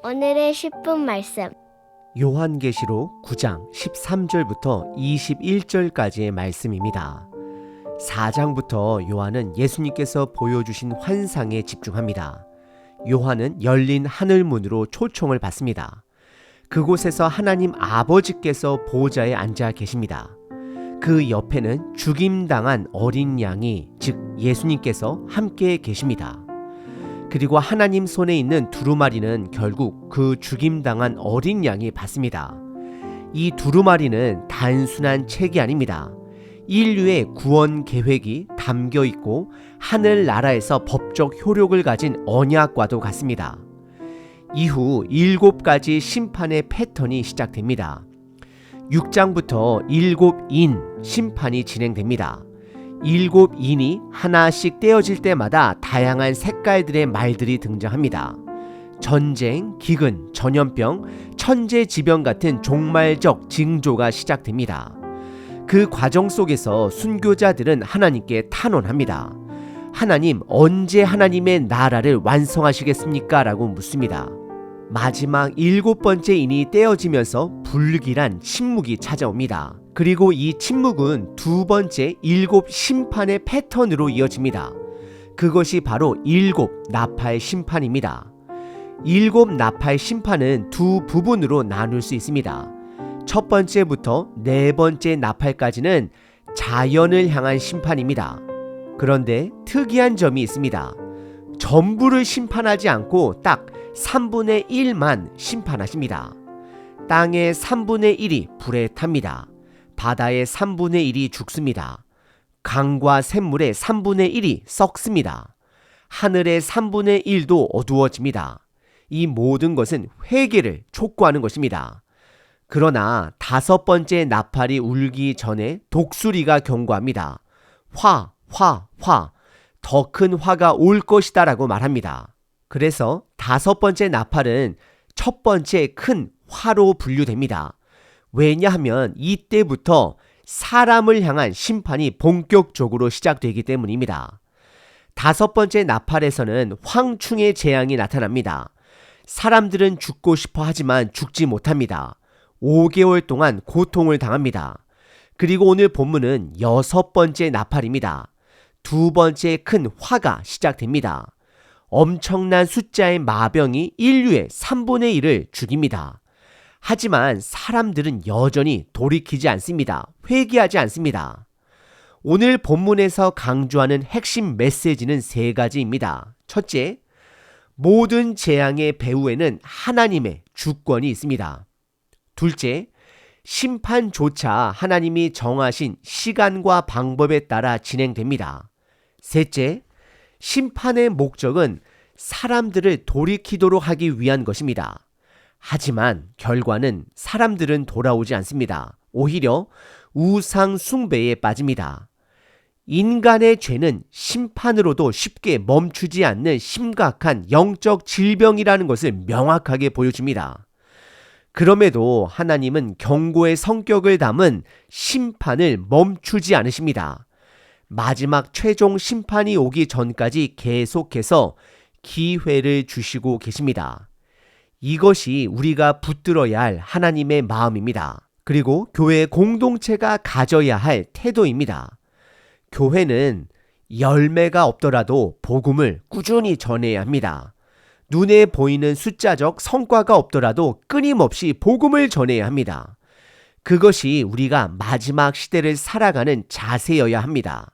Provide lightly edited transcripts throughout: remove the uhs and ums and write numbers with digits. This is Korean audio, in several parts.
오늘의 10분 말씀. 요한계시록 9장 13절부터 21절까지의 말씀입니다. 4장부터 요한은 예수님께서 보여주신 환상에 집중합니다. 요한은 열린 하늘문으로 초청을 받습니다. 그곳에서 하나님 아버지께서 보좌에 앉아 계십니다. 그 옆에는 죽임당한 어린 양이, 즉 예수님께서 함께 계십니다. 그리고 하나님 손에 있는 두루마리는 결국 그 죽임당한 어린 양이 받습니다. 이 두루마리는 단순한 책이 아닙니다. 인류의 구원 계획이 담겨 있고 하늘나라에서 법적 효력을 가진 언약과도 같습니다. 이후 7가지 심판의 패턴이 시작됩니다. 6장부터 7인 심판이 진행됩니다. 7인이 하나씩 떼어질 때마다 다양한 색깔들의 말들이 등장합니다. 전쟁, 기근, 전염병, 천재지변 같은 종말적 징조가 시작됩니다. 그 과정 속에서 순교자들은 하나님께 탄원합니다. 하나님, 언제 하나님의 나라를 완성하시겠습니까? 라고 묻습니다. 마지막 7번째 인이 떼어지면서 불길한 침묵이 찾아옵니다. 그리고 이 침묵은 2번째 7 심판의 패턴으로 이어집니다. 그것이 바로 7 나팔 심판입니다. 7 나팔 심판은 두 부분으로 나눌 수 있습니다. 첫 번째부터 4번째 나팔까지는 자연을 향한 심판입니다. 그런데 특이한 점이 있습니다. 전부를 심판하지 않고 딱 3분의 1만 심판하십니다. 땅의 3분의 1이 불에 탑니다. 바다의 3분의 1이 죽습니다. 강과 샘물의 3분의 1이 썩습니다. 하늘의 3분의 1도 어두워집니다. 이 모든 것은 회개를 촉구하는 것입니다. 그러나 5번째 나팔이 울기 전에 독수리가 경고합니다. 화, 더 큰 화가 올 것이다 라고 말합니다. 그래서 5번째 나팔은 첫 번째 큰 화로 분류됩니다. 왜냐하면 이때부터 사람을 향한 심판이 본격적으로 시작되기 때문입니다. 5번째 나팔에서는 황충의 재앙이 나타납니다. 사람들은 죽고 싶어 하지만 죽지 못합니다. 5개월 동안 고통을 당합니다. 그리고 오늘 본문은 6번째 나팔입니다. 2번째 큰 화가 시작됩니다. 엄청난 숫자의 마병이 인류의 3분의 1을 죽입니다. 하지만 사람들은 여전히 돌이키지 않습니다. 회개하지 않습니다. 오늘 본문에서 강조하는 핵심 메시지는 3가지입니다. 첫째, 모든 재앙의 배후에는 하나님의 주권이 있습니다. 둘째, 심판조차 하나님이 정하신 시간과 방법에 따라 진행됩니다. 셋째, 심판의 목적은 사람들을 돌이키도록 하기 위한 것입니다. 하지만 결과는 사람들은 돌아오지 않습니다. 오히려 우상 숭배에 빠집니다. 인간의 죄는 심판으로도 쉽게 멈추지 않는 심각한 영적 질병이라는 것을 명확하게 보여줍니다. 그럼에도 하나님은 경고의 성격을 담은 심판을 멈추지 않으십니다. 마지막 최종 심판이 오기 전까지 계속해서 기회를 주시고 계십니다. 이것이 우리가 붙들어야 할 하나님의 마음입니다. 그리고 교회 공동체가 가져야 할 태도입니다. 교회는 열매가 없더라도 복음을 꾸준히 전해야 합니다. 눈에 보이는 숫자적 성과가 없더라도 끊임없이 복음을 전해야 합니다. 그것이 우리가 마지막 시대를 살아가는 자세여야 합니다.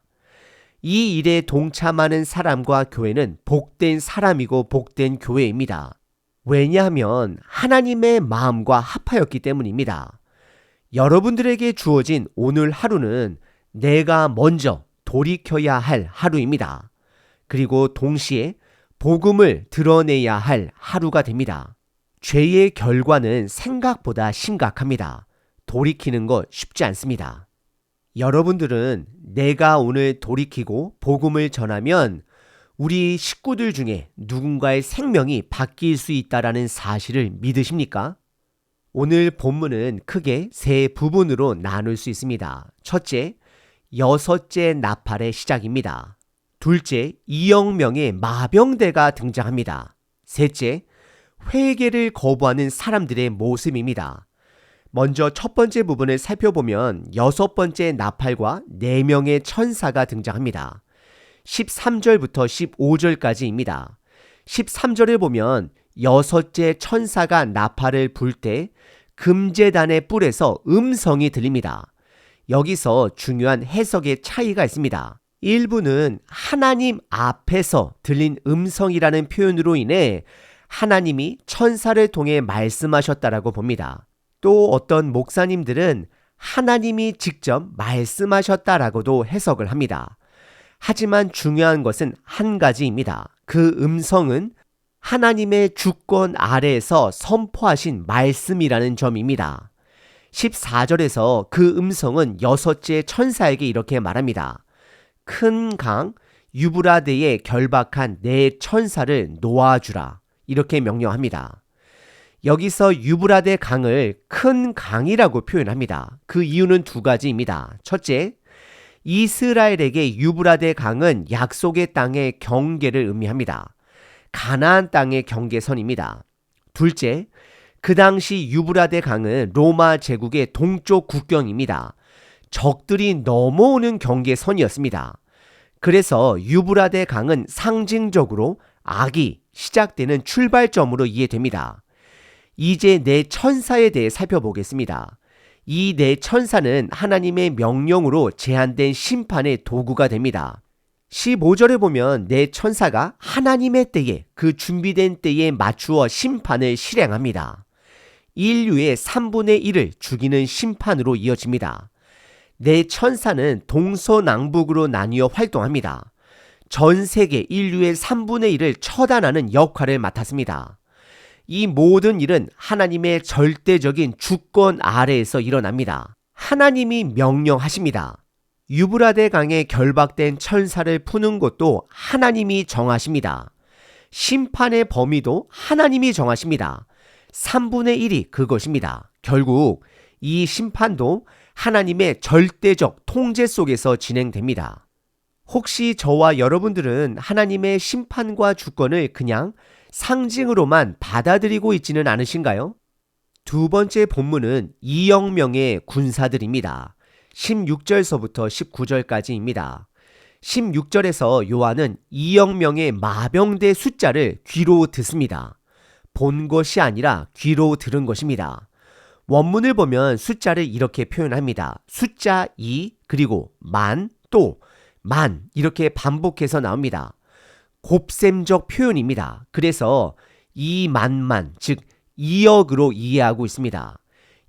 이 일에 동참하는 사람과 교회는 복된 사람이고 복된 교회입니다. 왜냐하면 하나님의 마음과 합하였기 때문입니다. 여러분들에게 주어진 오늘 하루는 내가 먼저 돌이켜야 할 하루입니다. 그리고 동시에 복음을 드러내야 할 하루가 됩니다. 죄의 결과는 생각보다 심각합니다. 돌이키는 것 쉽지 않습니다. 여러분들은 내가 오늘 돌이키고 복음을 전하면 우리 식구들 중에 누군가의 생명이 바뀔 수 있다라는 사실을 믿으십니까? 오늘 본문은 크게 3부분으로 나눌 수 있습니다. 첫째, 6째 나팔의 시작입니다. 둘째, 2억 명의 마병대가 등장합니다. 셋째, 회개를 거부하는 사람들의 모습입니다. 먼저 첫 번째 부분을 살펴보면 6번째 나팔과 4명의 천사가 등장합니다. 13절부터 15절까지입니다. 13절에 보면 6째 천사가 나팔을 불 때 금제단의 뿔에서 음성이 들립니다. 여기서 중요한 해석의 차이가 있습니다. 일부는 하나님 앞에서 들린 음성이라는 표현으로 인해 하나님이 천사를 통해 말씀하셨다라고 봅니다. 또 어떤 목사님들은 하나님이 직접 말씀하셨다라고도 해석을 합니다. 하지만 중요한 것은 한 가지입니다. 그 음성은 하나님의 주권 아래에서 선포하신 말씀이라는 점입니다. 14절에서 그 음성은 6째 천사에게 이렇게 말합니다. 큰 강 유브라데에 결박한 내 천사를 놓아주라. 이렇게 명령합니다. 여기서 유브라데 강을 큰 강이라고 표현합니다. 그 이유는 두 가지입니다. 첫째, 이스라엘에게 유브라데 강은 약속의 땅의 경계를 의미합니다. 가나안 땅의 경계선입니다. 둘째, 그 당시 유브라데 강은 로마 제국의 동쪽 국경입니다. 적들이 넘어오는 경계선이었습니다. 그래서 유브라데 강은 상징적으로 악이 시작되는 출발점으로 이해됩니다. 이제 네 천사에 대해 살펴보겠습니다. 이 네 천사는 하나님의 명령으로 제한된 심판의 도구가 됩니다. 15절에 보면 네 천사가 하나님의 때에 그 준비된 때에 맞추어 심판을 실행합니다. 인류의 3분의 1을 죽이는 심판으로 이어집니다. 네 천사는 동서남북으로 나뉘어 활동합니다. 전 세계 인류의 3분의 1을 처단하는 역할을 맡았습니다. 이 모든 일은 하나님의 절대적인 주권 아래에서 일어납니다. 하나님이 명령하십니다. 유브라데 강에 결박된 천사를 푸는 것도 하나님이 정하십니다. 심판의 범위도 하나님이 정하십니다. 3분의 1이 그것입니다. 결국 이 심판도 하나님의 절대적 통제 속에서 진행됩니다. 혹시 저와 여러분들은 하나님의 심판과 주권을 그냥 상징으로만 받아들이고 있지는 않으신가요? 두 번째 본문은 2억 명의 군사들입니다. 16절서부터 19절까지입니다. 16절에서 요한은 2억 명의 마병대 숫자를 귀로 듣습니다. 본 것이 아니라 귀로 들은 것입니다. 원문을 보면 숫자를 이렇게 표현합니다. 숫자 2 그리고 만 또 만 이렇게 반복해서 나옵니다. 곱셈적 표현입니다. 그래서 2만만 즉 2억으로 이해하고 있습니다.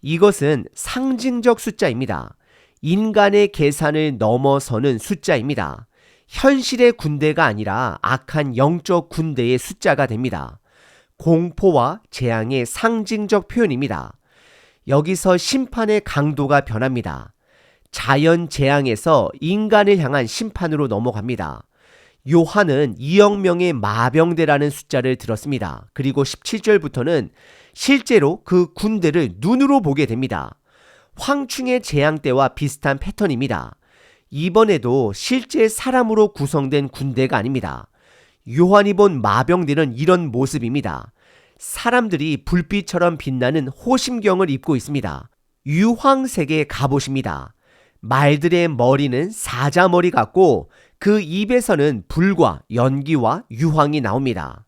이것은 상징적 숫자입니다. 인간의 계산을 넘어서는 숫자입니다. 현실의 군대가 아니라 악한 영적 군대의 숫자가 됩니다. 공포와 재앙의 상징적 표현입니다. 여기서 심판의 강도가 변합니다. 자연 재앙에서 인간을 향한 심판으로 넘어갑니다. 요한은 2억 명의 마병대라는 숫자를 들었습니다. 그리고 17절부터는 실제로 그 군대를 눈으로 보게 됩니다. 황충의 재앙 때와 비슷한 패턴입니다. 이번에도 실제 사람으로 구성된 군대가 아닙니다. 요한이 본 마병대는 이런 모습입니다. 사람들이 불빛처럼 빛나는 호심경을 입고 있습니다. 유황색의 갑옷입니다. 말들의 머리는 사자머리 같고 그 입에서는 불과 연기와 유황이 나옵니다.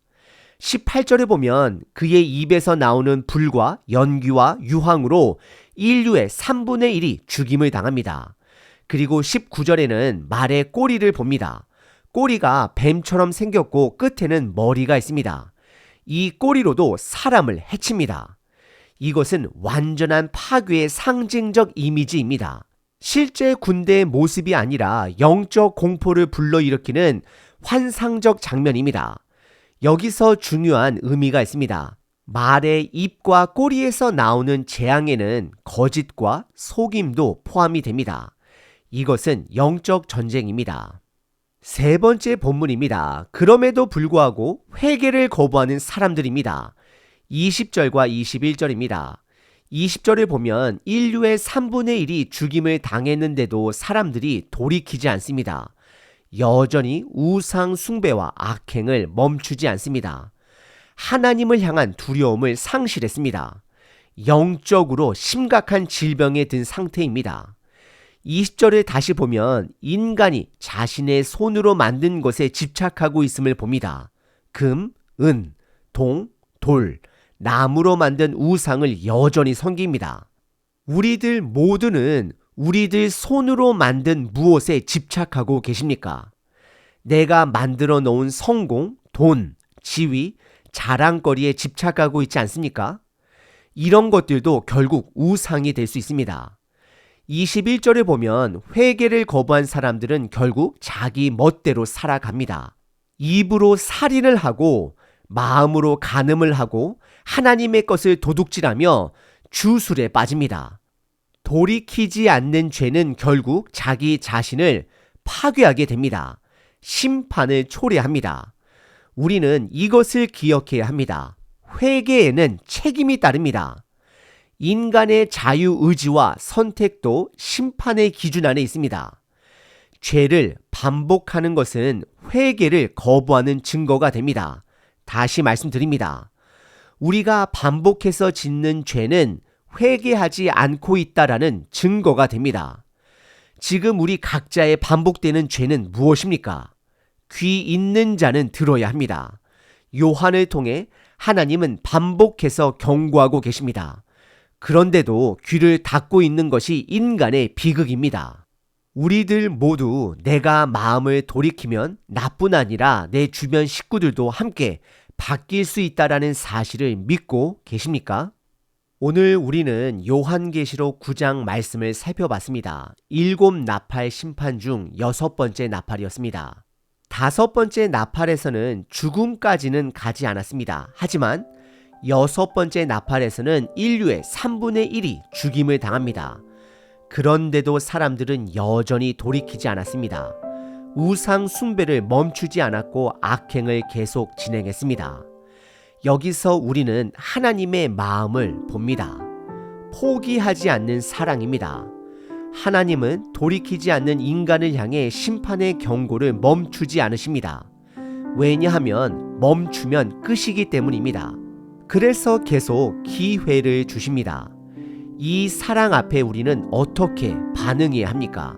18절에 보면 그의 입에서 나오는 불과 연기와 유황으로 인류의 3분의 1이 죽임을 당합니다. 그리고 19절에는 말의 꼬리를 봅니다. 꼬리가 뱀처럼 생겼고 끝에는 머리가 있습니다. 이 꼬리로도 사람을 해칩니다. 이것은 완전한 파괴의 상징적 이미지입니다. 실제 군대의 모습이 아니라 영적 공포를 불러일으키는 환상적 장면입니다. 여기서 중요한 의미가 있습니다. 말의 입과 꼬리에서 나오는 재앙에는 거짓과 속임도 포함이 됩니다. 이것은 영적 전쟁입니다. 세 번째 본문입니다. 그럼에도 불구하고 회개를 거부하는 사람들입니다. 20절과 21절입니다. 20절을 보면 인류의 3분의 1이 죽임을 당했는데도 사람들이 돌이키지 않습니다. 여전히 우상 숭배와 악행을 멈추지 않습니다. 하나님을 향한 두려움을 상실했습니다. 영적으로 심각한 질병에 든 상태입니다. 20절을 다시 보면 인간이 자신의 손으로 만든 것에 집착하고 있음을 봅니다. 금, 은, 동, 돌, 나무로 만든 우상을 여전히 섬깁니다. 우리들 모두는 우리들 손으로 만든 무엇에 집착하고 계십니까? 내가 만들어 놓은 성공, 돈, 지위, 자랑거리에 집착하고 있지 않습니까? 이런 것들도 결국 우상이 될 수 있습니다. 21절에 보면 회개를 거부한 사람들은 결국 자기 멋대로 살아갑니다. 입으로 살인을 하고 마음으로 간음을 하고 하나님의 것을 도둑질하며 주술에 빠집니다. 돌이키지 않는 죄는 결국 자기 자신을 파괴하게 됩니다. 심판을 초래합니다. 우리는 이것을 기억해야 합니다. 회개에는 책임이 따릅니다. 인간의 자유의지와 선택도 심판의 기준 안에 있습니다. 죄를 반복하는 것은 회개를 거부하는 증거가 됩니다. 다시 말씀드립니다. 우리가 반복해서 짓는 죄는 회개하지 않고 있다라는 증거가 됩니다. 지금 우리 각자의 반복되는 죄는 무엇입니까? 귀 있는 자는 들어야 합니다. 요한을 통해 하나님은 반복해서 경고하고 계십니다. 그런데도 귀를 닫고 있는 것이 인간의 비극입니다. 우리들 모두 내가 마음을 돌이키면 나뿐 아니라 내 주변 식구들도 함께 바뀔 수 있다라는 사실을 믿고 계십니까? 오늘 우리는 요한계시록 9장 말씀을 살펴봤습니다. 7 나팔 심판 중 6번째 나팔이었습니다. 5번째 나팔에서는 죽음까지는 가지 않았습니다. 하지만 6번째 나팔에서는 인류의 3분의 1이 죽임을 당합니다. 그런데도 사람들은 여전히 돌이키지 않았습니다. 우상 숭배를 멈추지 않았고 악행을 계속 진행했습니다. 여기서 우리는 하나님의 마음을 봅니다. 포기하지 않는 사랑입니다. 하나님은 돌이키지 않는 인간을 향해 심판의 경고를 멈추지 않으십니다. 왜냐하면 멈추면 끝이기 때문입니다. 그래서 계속 기회를 주십니다. 이 사랑 앞에 우리는 어떻게 반응해야 합니까?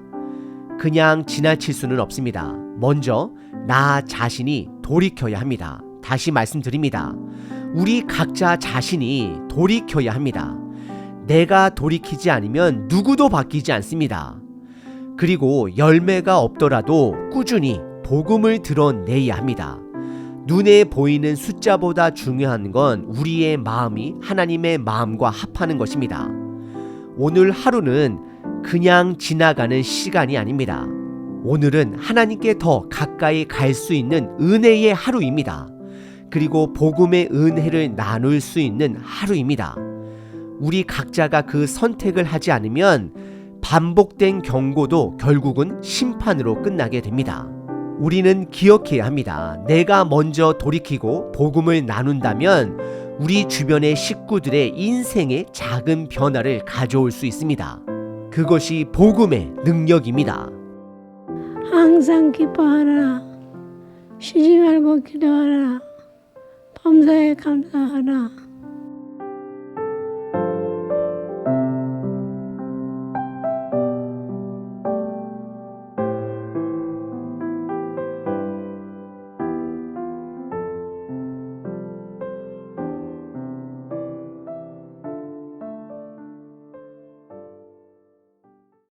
그냥 지나칠 수는 없습니다. 먼저 나 자신이 돌이켜야 합니다. 다시 말씀드립니다. 우리 각자 자신이 돌이켜야 합니다. 내가 돌이키지 않으면 누구도 바뀌지 않습니다. 그리고 열매가 없더라도 꾸준히 복음을 드러내야 합니다. 눈에 보이는 숫자보다 중요한 건 우리의 마음이 하나님의 마음과 합하는 것입니다. 오늘 하루는 그냥 지나가는 시간이 아닙니다. 오늘은 하나님께 더 가까이 갈 수 있는 은혜의 하루입니다. 그리고 복음의 은혜를 나눌 수 있는 하루입니다. 우리 각자가 그 선택을 하지 않으면 반복된 경고도 결국은 심판으로 끝나게 됩니다. 우리는 기억해야 합니다. 내가 먼저 돌이키고 복음을 나눈다면 우리 주변의 식구들의 인생에 작은 변화를 가져올 수 있습니다. 그것이 복음의 능력입니다. 항상 기뻐하라. 쉬지 말고 기도하라. 범사에 감사하라.